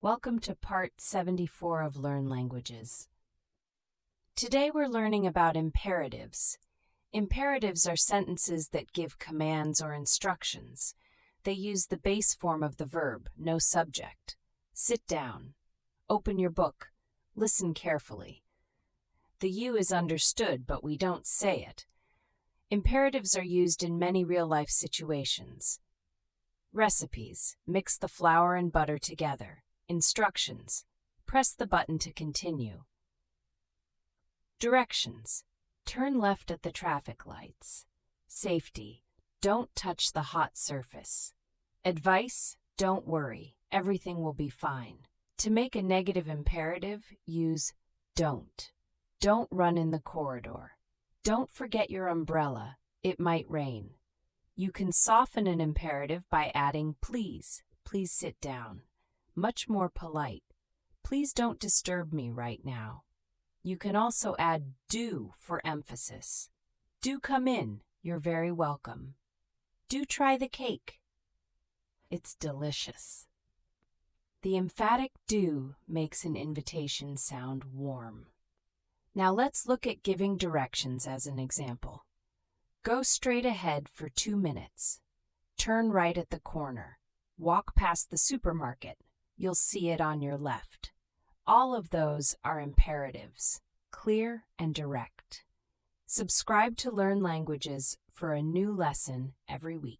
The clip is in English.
Welcome to part 74 of Learn Languages. Today we're learning about imperatives. Imperatives are sentences that give commands or instructions. They use the base form of the verb, no subject. Sit down. Open your book. Listen carefully. The you is understood, but we don't say it. Imperatives are used in many real-life situations. Recipes: mix the flour and butter together. Instructions: press the button to continue. Directions: turn left at the traffic lights. Safety: don't touch the hot surface. Advice: don't worry, everything will be fine. To make a negative imperative, use don't. Don't run in the corridor. Don't forget your umbrella, it might rain. You can soften an imperative by adding please sit down. Much more polite. Please don't disturb me right now. You can also add do for emphasis. Do come in, you're very welcome. Do try the cake. It's delicious. The emphatic do makes an invitation sound warm. Now let's look at giving directions as an example. Go straight ahead for 2 minutes. Turn right at the corner. Walk past the supermarket. You'll see it on your left. All of those are imperatives, clear and direct. Subscribe to Learn Languages for a new lesson every week.